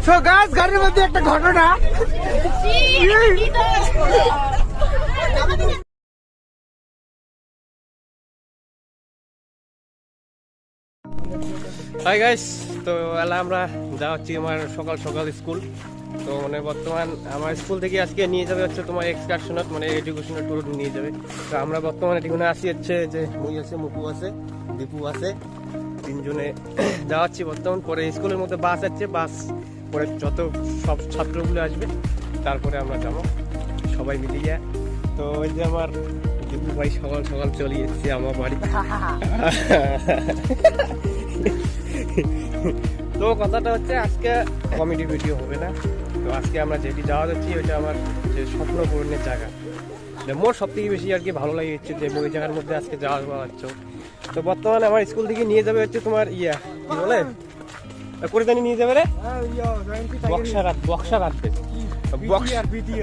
So guys গাড়ির মধ্যে একটা ঘটনা। হাই গাইস, তো আমরা যাচ্ছি আমার সকাল সকাল স্কুল। তো মানে বর্তমান আমার স্কুল থেকে আজকে নিয়ে যাবে হচ্ছে তোমার এক্সকারশনত, মানে এডুকেশনাল ট্যুর নিয়ে যাবে। তো আমরা বর্তমানে এখানে আসি হচ্ছে যে মুই আছে, মুকু আছে, দীপু আছে, তিনজনে যাওয়াচ্ছি বর্তমান। পরে স্কুলের মধ্যে বাস আছে, বাস পরে যত সব ছাত্রগুলো আসবে তারপরে আমরা যাবো সবাই মিলিয়ে। তো ওই যে আমার দীপু ভাই সকাল সকাল চলে এসেছে আমার বাড়ি। তো কথাটা হচ্ছে আজকে কমেডি ভিডিও হবে না। তো আজকে আমরা যেটি যাওয়া যাচ্ছি ওইটা আমার যে স্বপ্ন পূরণের জায়গা, মোর সব থেকে বেশি আর কি ভালো লাগে হচ্ছে যে ওই জায়গার মধ্যে আজকে যাওয়া যাচ্ছে। তো বর্তমানে আমার স্কুল থেকে নিয়ে যাবে হচ্ছে তোমার কি বলে করে জানি নিয়ে যাবে রে বক্সারাত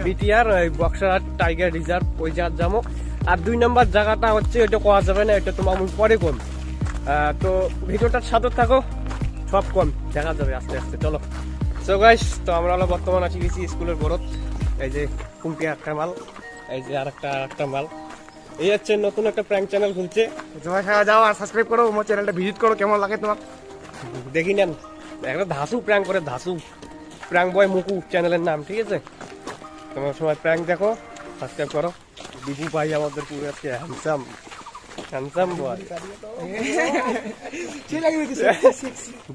বিটিআর বক্সারাত টাইগার রিজার্ভ, ওই জায়গা যাবো। আর 2 নম্বর জায়গাটা হচ্ছে ওইটা কোয়া যাবে না, এটা তোমার পরে কম। তো ভিডিওটার সাথে থাকো, সব কম দেখা যাবে আস্তে আস্তে। চলো সো গাইস, তো আমরা বর্তমান আছি গেছি স্কুলের বরত। এই যে কুম্পি একটা মাল, এই যে আর একটা মাল। এই হচ্ছে নতুন একটা প্র্যাঙ্ক চ্যানেল খুলছে, সবাই যাও আর সাবস্ক্রাইব করো, আমার চ্যানেলটা ভিজিট করো, কেমন লাগে তোমার দেখি নেন। একটা ধাসু প্র্যাঙ্ক করে, ধাসু প্র্যাঙ্ক বয় মুকু চ্যানেলের নাম, ঠিক আছে? তোমার সবাই প্র্যাঙ্ক দেখো, সাবস্ক্রাইব করো। দীপু ভাই আমাদের পুরো আজকে হ্যান্ডসাম বয়,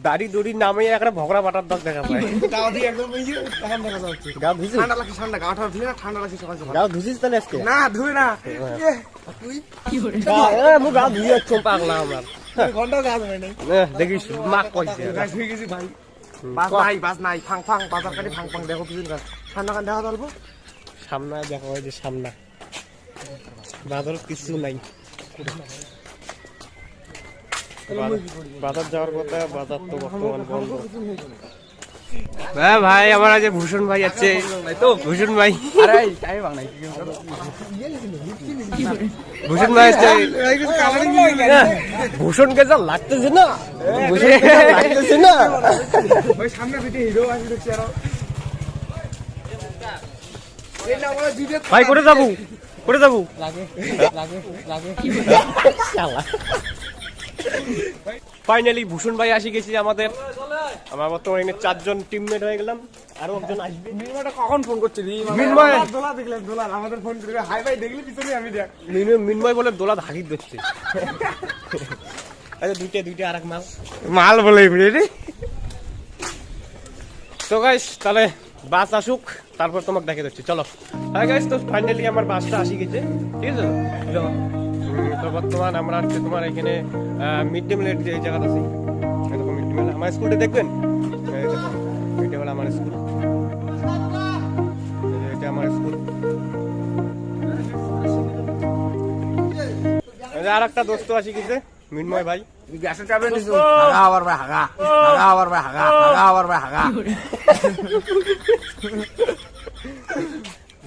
দাড়ি দড়ি নামে একটা ভগড়া বাটার দাগ দেখা পায়। গাও ধুছিস তাহলে আজকে? না ধুই না, গা ধুয়ে যাচ্ছ পাগলা আমার। ঘন্টা গাছ হয় নাই, দেখিস মাক কইছে হয়ে গেছি ভাই। বাস নাই ফাং ফাং বাজার কাটি ফাং ফাং দেখো পিছন গাছ ঠান্ডা কান দেখা চলবো সামনে দেখা হয় যে সামনে বাজার কিছু নাই। বাজার যাওয়ার কথা, বাজার তো বর্তমান বন্ধ। হ্যাঁ ভাই, আমার আজ ভূষণ ভাই আছে তো, ভূষণ ভাই ভূষণ ভাই আছে। ভূষণকে যা লাগতেছে না, লাগতেছে না সামনে পিঠে হিরো আসি দেখছি আরো ভাই। করে যাবো ফাইনালি ভূষণ ভাই আসি গেছি আমাদের। আমরা বর্তমানে 4 জন টিমমেট হয়ে গেলাম, আরো একজন আসবে। কখন ফোন করছিলি? মিনময় দোলা দেখলেন, দোলা আমাদের ফোন করবে, হাই ভাই দেখলি পিছনে আমি দেখ। মিনময় বলে দোলা ধাকিত দিচ্ছে। আচ্ছা দুইটা আর এক মাল বলে তো গাইস, তাহলে বাস আসুক তারপর তোমাকে দেখে দিচ্ছি। চলো হ্যাঁ গাইস, তো ফাইনালি আমার বাসটা আসি গেছে, ঠিক আছে? তো বর্তমান আমরা হচ্ছে তোমার এখানে মিড ডে মিলের যে জায়গাটা আছে, এরকম মিড ডে মিল আমার স্কুলটা দেখবেন। এটা হলো আমার স্কুল, এটা আমার স্কুল। আর একটা দোস্ত আসি গেছে, মিনময় ভাই। গ্যাসের চাপে নিছো হাগা আবার ভাই হাগা আবার ভাই হাগা আবার ভাই হাগা।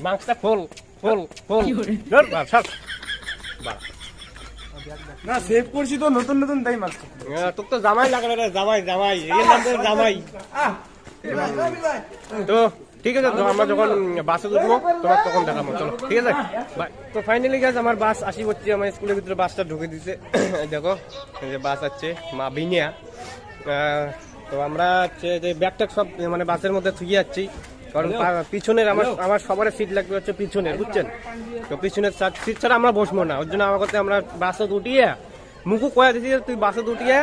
মাংসটা ফোল না সেভ করছি তো, নতুন নতুন তাই মাছ। তোর তো জামাই লাগবে রে, জামাই এর নাম তো জামাই। তো ঠিক আছে, তো আমরা যখন বাসে উঠবো তোমার তখন দেখাবো। চলো ঠিক আছে বাই। তো ফাইনালি গেছে আমার বাস আসি হচ্ছে, আমার স্কুলের ভিতরে বাসটা ঢুকে দিছে। দেখো এই যে বাস আছে মা বিনিয়া। তো আমরা হচ্ছে যে ব্যাগটা সব মানে বাসের মধ্যে থুয়ে যাচ্ছি, কারণ পিছনের আমার সবার সিট লাগবে হচ্ছে পিছনের, বুঝছেন? তো পিছনের সিট ছাড়া আমরা বসবো না, ওর জন্য আমার কাছে আমরা বাসে উঠিয়ে মুখু কয়া দিচ্ছি তুই বাসে উঠিয়ে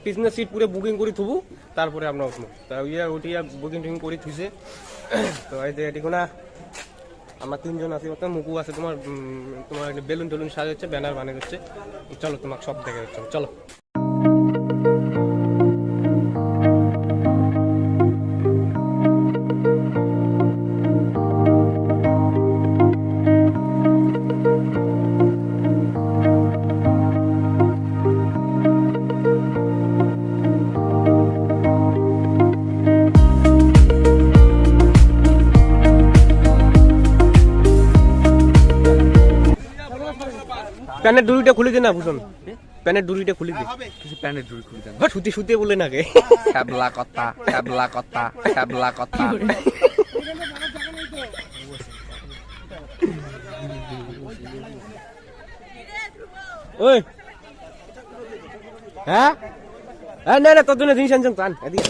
পিছনের সিট পুরো বুকিং করে থুবু, তারপরে আমরা উঠবো। তা উঠিয়ে বুকিং টুকিং করে থুইছে। তো এই যে এটিকো না আমার 3 জন আছি, মুকু আছে, তোমার বেলুন টেলুন সাজা হচ্ছে, ব্যানার বানিয়ে হচ্ছে। চলো তোমাকে সব দেখে যাচ্ছে, চলো। প্যানের দুইটা খুলে দে না ভূষণ, প্যানের ডুরিটা খুলি দে কিছু প্যানের জুড়ি খুলে দেন শুতে শুতে বলে নাকি ক্যাবলা কথা ক্যাবলা কথা ক্যাবলা কথা ওই হ্যাঁ না না তোর জন্য জিনিস আনছেন টান এদিকে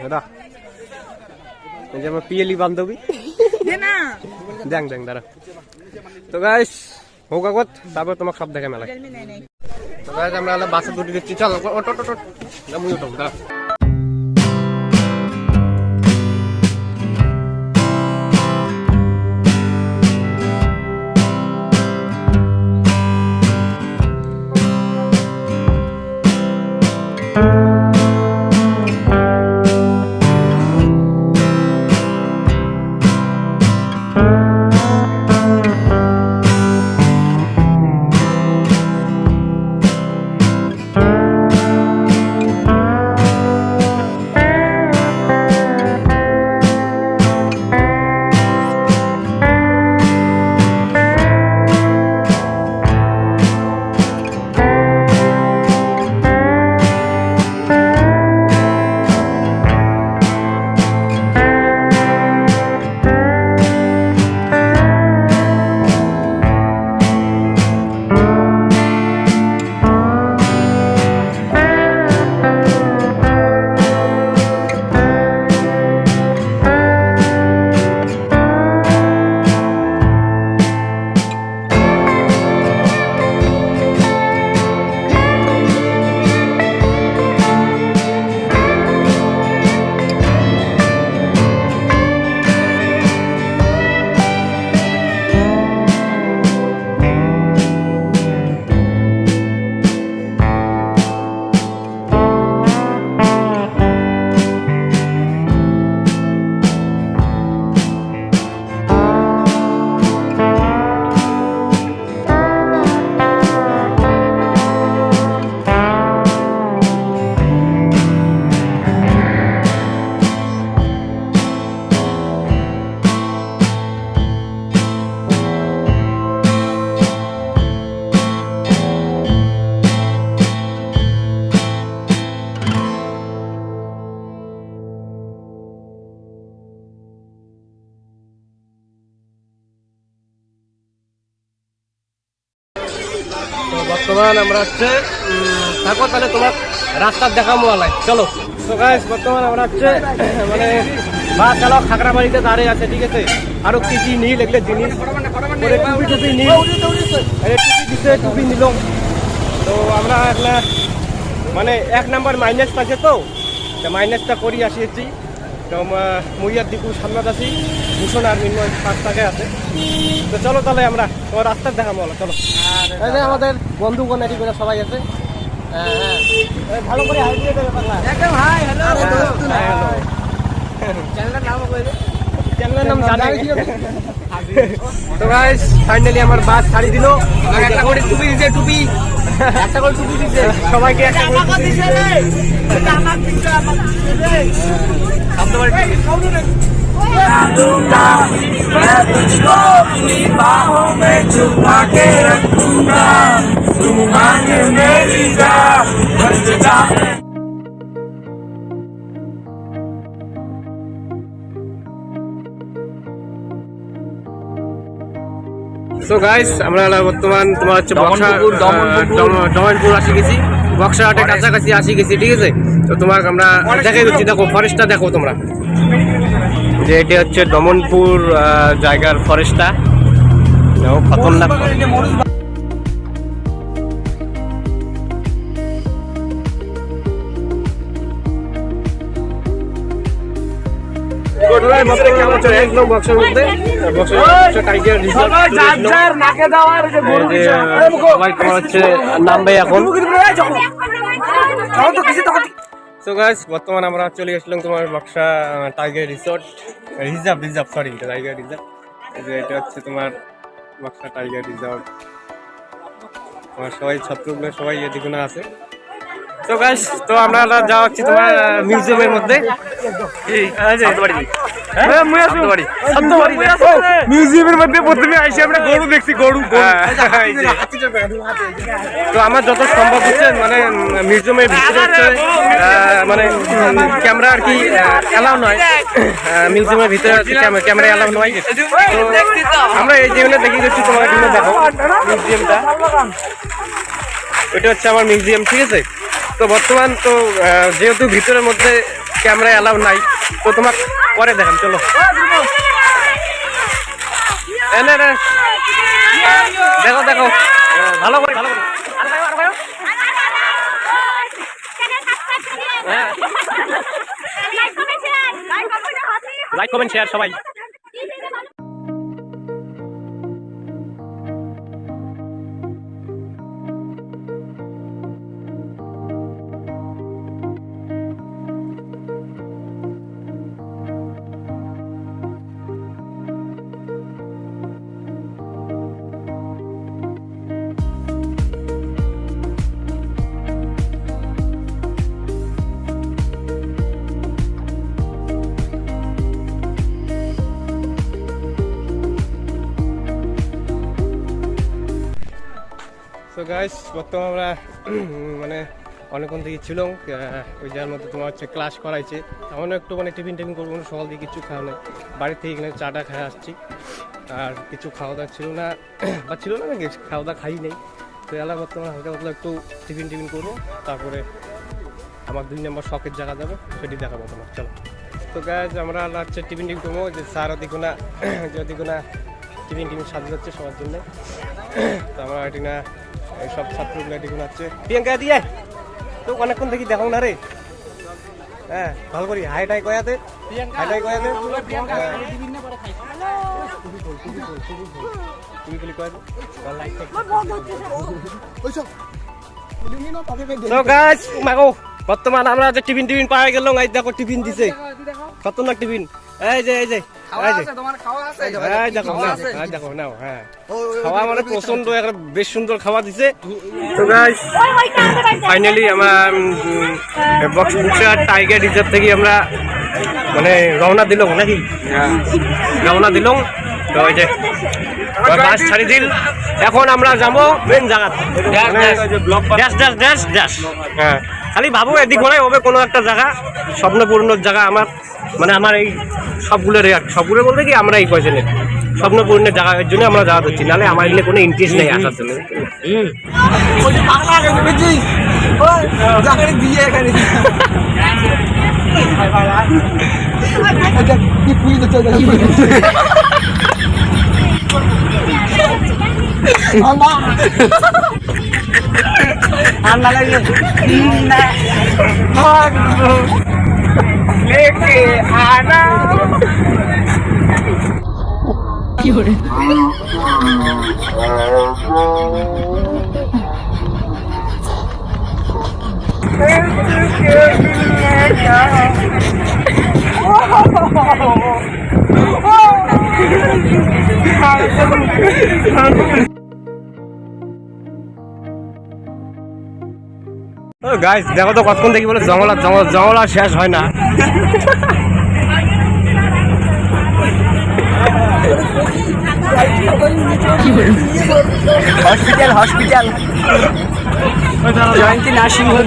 দাদা এই যে আমার পিএলি বান্ধবী দেখ দেখ দাঁড়া তো গাইস হোক আগত তারপর তোমাকে সব দেখে মেলায় তো গাইস আমরা বাসে দুটি দিচ্ছি চল ওটো টোটো মুই ওটো দাঁড়া তো বর্তমান আমরা হচ্ছে থাকো তাহলে তোমার রাস্তার দেখামো আলাই চলো তো গাইস বর্তমান আমরা হচ্ছে মানে বাস চালক খাগড়াবাড়িতে দাঁড়িয়ে আছে ঠিক আছে আরো কি কি নিল এগুলো জিনিস টুপি টুপি নিল টুপি দিচ্ছে টুপি নিল তো আমরা একটা মানে 1 নাম্বার মাইনাস পাচ্ছে তো মাইনাসটা করি আসিয়েছি তো মুইয়ার দিকু সামনে আছি ভূষণ আর মিনময় 5 টাকায় আছে তো চলো তাহলে আমরা তোমার রাস্তার দেখাবো চলো এই যে আমাদের বন্ধুগণ এটি করে সবাই আছে হ্যাঁ ভালো করে হাই দিয়ে দেবে পাগলা একদম হাই হ্যালো চ্যানেলের নাম বলে চ্যানেলের নাম জানা তো গাইস ফাইনালি আমার বাস ছাড়ি দিল একটা করে টুপি দিছে টুপি একটা করে টুপি দিছে সবাইকে একটা করে টুপি দিছে রে আমার দিছে রে আপনাদের दूंगा मैं तुझको अपनी बाहों में छुपा के रखूंगा तू मांगे मेरी जान बन जा সো গাইস আমরা বর্তমান তোমার হচ্ছে দমনপুর আসি গেছি বক্সাহাটের কাছাকাছি আসি গেছি ঠিক আছে তো তোমার আমরা দেখাই দিচ্ছি দেখো ফরেস্টটা দেখো তোমরা যে এটা হচ্ছে দমনপুর জায়গার ফরেস্টটা খতরনাক বর্তমান আমরা চলে গেছিলাম তোমার Buxa tiger resort reserve sorry tiger reserve এটা হচ্ছে তোমার বক্সা টাইগার রিজার্ভ তোমার সবাই ছাত্রগুলো সবাই এদিকে আছে তো গাইস তো আমরা যাওয়া হচ্ছে তোমার মিউজিয়ামের মধ্যে মিউজিয়ামের মধ্যে প্রথমে আইসি আমরা গরু দেখছি, গরু। তো আমার যত সম্ভব হচ্ছে মানে মিউজিয়ামের ভিতরে হচ্ছে মানে ক্যামেরা আর কি অ্যালাউ নয়, মিউজিয়ামের ভিতরে ক্যামেরা অ্যালাউ নয়। তো আমরা এই জীবনে দেখিয়ে দিচ্ছি তোমার জন্য, দেখো মিউজিয়ামটা, এটা হচ্ছে আমার মিউজিয়াম, ঠিক আছে। তো বর্তমান তো যেহেতু ভিতরের মধ্যে ক্যামেরা অ্যালাউ নাই, তো তোমার পরে দেখান, চলো। দেখো দেখো ভালো করে, ভালো করে লাইক কমেন্ট শেয়ার সবাই। তো গাইস, বর্তমানে আমরা মানে অনেকক্ষণ থেকে ছিল ওই যার মধ্যে তোমার হচ্ছে ক্লাস করাইছে, এমন একটু মানে টিফিন করবো, সকাল দিয়ে কিছু খাওয়া নেই, বাড়ির থেকে এখানে চাটা খেয়ে আসছি, আর কিছু খাওয়া দাওয়া ছিল না, বা ছিল না খাওয়া দাওয়া খাই নেই। তো এলা বর্তমানে হালকা পাতলা একটু টিফিন করবো, তারপরে আমার 2 নম্বর শখের জায়গা যাবো, সেটি দেখাবো তোমার, চলো। তো গাইস, আমরা হচ্ছে টিফিন করবো, যে স্যার ওদিকোনা টিফিন সাজিয়ে যাচ্ছে সবার জন্য। তো আমরা এটি না সব ছাত্রগুলো এটি আছে, প্রিয়াঙ্কা দিয়ে তো অনেকক্ষণ দেখি দেখো না রে, হ্যাঁ ভালো করি হাই টাই কয়াতে, হাই টাই কয়াতে বর্তমান আমরা যে টিফিন পাওয়া গেল, দেখো টিফিন দিছে, খতরনাক টিফিন, এই যে দেখো নাও, হ্যাঁ খাওয়া মানে প্রচন্ড বেশ সুন্দর খাওয়া দিছে। তো গাইস, ফাইনালি আমার বক্সা টাইগার রিজার্ভ থেকে আমরা মানে রওনা দিলাম নাকি, রওনা দিলাম। তো ওই যে বাস ছাড়ি দিল, এখন আমরা যাবো মেন জায়গা, হ্যাঁ খালি ভাবো এদিক মনে হবে কোনো একটা জায়গা স্বপ্নপূর্ণর জায়গা আমার, মানে আমার এই সবগুলোর সবগুলো বলতে কি আমরা এই পয়সা নেই স্বপ্নপূর্ণের জায়গা, এর জন্য আমরা যাওয়া হচ্ছি, নাহলে আমার এগুলো কোনো ইন্টারেস্ট নেই আসার জন্য। लेके आना গাইস, দেখো তো কতক্ষণ দেখি বলে জঙ্গল আর শেষ হয় না। হসপিটাল জয়ন্তী নার্সিং হোম,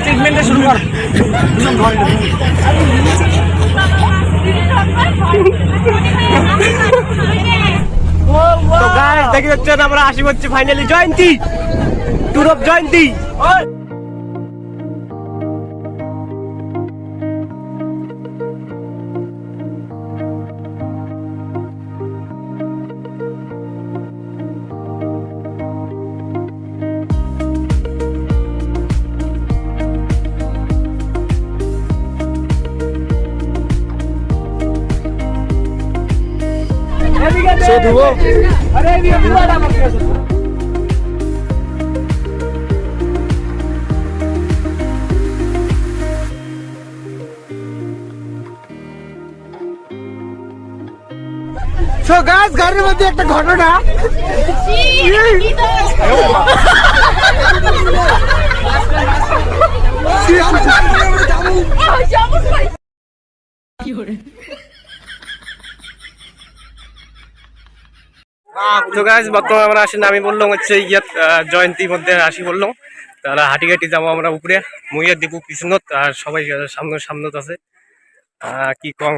ট্রিটমেন্টটা শুরু কর। তো গাইস, দেখি হচ্ছে আমরা আসি হচ্ছে finally Jayanti, tour of Jayanti. So guys, গাড়ির মধ্যে একটা ঘটনা, তো গাইজ বর্তমানে আমরা আসি না, আমি বললাম হচ্ছে ইয়াত জয়ন্তী মধ্যে আসি বললাম, তাহলে হাঁটি হাঁটি যাবো আমরা উপরে, মুইয়া দিব পিছনত আর সবাই সামনত আছে। কি কম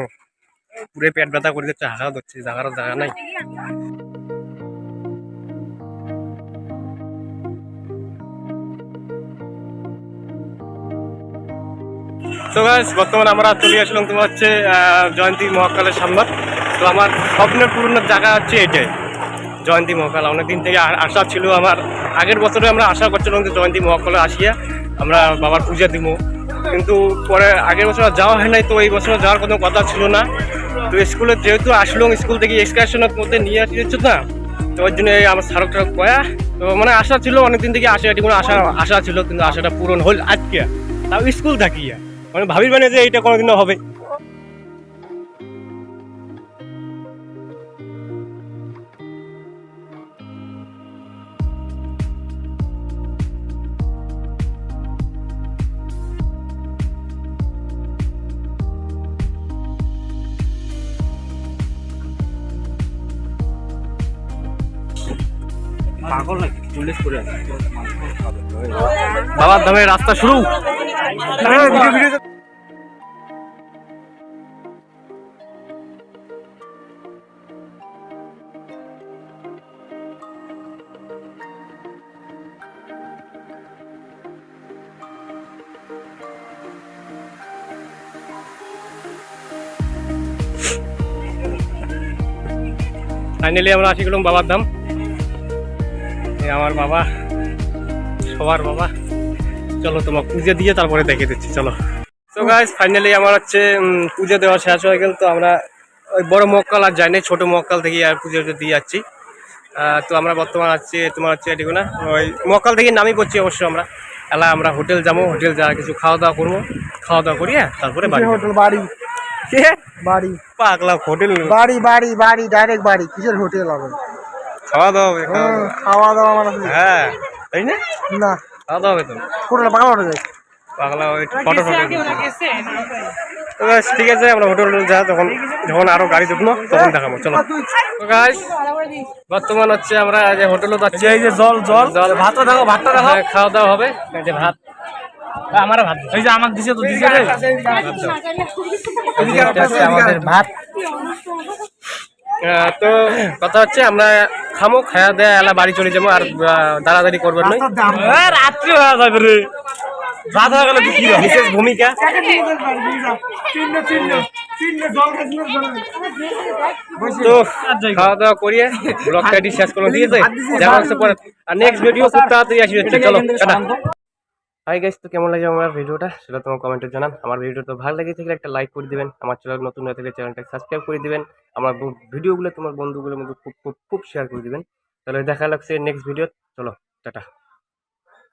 পুরে পেট ব্যথা করে দিচ্ছে, হাঁকা ধরছে, জায়গারও জায়গা নাই। তো গাইস বর্তমানে আমরা চলে আসলাম তোমার হচ্ছে জয়ন্তী মহাকালের সামনে। তো আমার স্বপ্নের পূরণের জায়গা হচ্ছে এটাই, জয়ন্তী মহাকাল। অনেকদিন থেকে আশা ছিল আমার, আগের বছরে আমরা আশা করছিলাম যে জয়ন্তী মহাকালে আসিয়া আমরা বাবার পূজা দিব, কিন্তু পরে আগের বছর যাওয়া হয় নাই, তো এই বছর যাওয়ার কোনো কথা ছিল না। তো স্কুলে যেহেতু আসলাম, স্কুল থেকে এক্সকারশনের মধ্যে নিয়ে আসি দিচ্ছ না, তো ওই জন্য আমার সারক টারক কয়া, তো মানে আশা ছিল অনেকদিন থেকে, কোনো আশা ছিল, কিন্তু আশাটা পূরণ হল আজকে, তাও স্কুল থাকিয়া মানে ভাবির মানে যে এইটা কোনোদিনও হবে। বাবার ধামের রাস্তা শুরু। ফাইনালি আমরা আসি গেলাম বাবার ধাম। আমার বাবা, সবার বাবা। চলো তোমার পুজো দিয়ে তারপরে দেখে দিচ্ছি, চলো। তো গাইস ফাইনালি আমার হচ্ছে পুজো দেওয়া শেষ হয়ে গেল। তো আমরা ওই বড় মক্কাল আর যাই নাই, ছোটো মক্কাল থেকে আর পুজো দিয়ে যাচ্ছি। তো আমরা বর্তমান আছি তোমার হচ্ছে এটিকো না, ওই মক্কাল থেকে নামই পড়ছি অবশ্য। আমরা হোটেল যাবো, হোটেল যা কিছু খাওয়া দাওয়া করবো, খাওয়া দাওয়া করি তারপরে বাড়ি। হোটেল বাড়ি বাড়ি পাগলা হোটেল, বাড়ি বাড়ি বাড়ি ডাইরেক্ট বাড়ি, কিসের হোটেল হবে? খাওয়া দাওয়া হবে, খাওয়া দাওয়া মানে হ্যাঁ তাই না, না খাওয়া দাওয়া হবে তো হোটেল পাগলা হোটেল, পাগলা ওই ফটো তো গাইস ঠিক আছে, আমরা হোটেল যা যখন আরো গাড়ি ঢুকবো তখন দেখাবো, চলো। তো গাইস বর্তমান হচ্ছে আমরা যে হোটেলে যাচ্ছি, এই যে জল জল জল ভাতটা দেখো, ভাতটা দেখো, খাওয়া দাওয়া হবে। এই যে ভাত, আমার ভাত, এই যে আমাকে দিছে, তো দিছে রে আমাদের ভাত। তো কথা হচ্ছে আমরা খামো, খাওয়া দেয়া এলা বাড়ি চলে যাবো, আর দাঁড়াদাঁড়ি করবেন না, রাত্রি হয়ে যাবে রে, রাত হয়ে গেলে কি বিশেষ ভূমিকা। তো খাওয়া দাওয়া করিয়ে ব্লগটা শেষ করে দিয়েছে, দেখা হচ্ছে পরে, আর নেক্সট ভিডিও খুব তাড়াতাড়ি আসবে, চলো টাটা। হাই গাইস, তো কেমন লাগে আমার ভিডিওটা সেটা তোমার কমেন্টে জানান। আমার ভিডিওটা তো ভালো লেগে থাকলে একটা লাইক করে দিবেন, আমার চ্যানেল নতুন হয়ে থাকলে চ্যানেলটা সাবস্ক্রাইব করে দিবেন, আমার ভিডিওগুলো তোমার বন্ধুগুলোর মধ্যে খুব খুব খুব শেয়ার করে দিবেন। তাহলে দেখা লাগছে নেক্সট ভিডিও, চলো টাটা।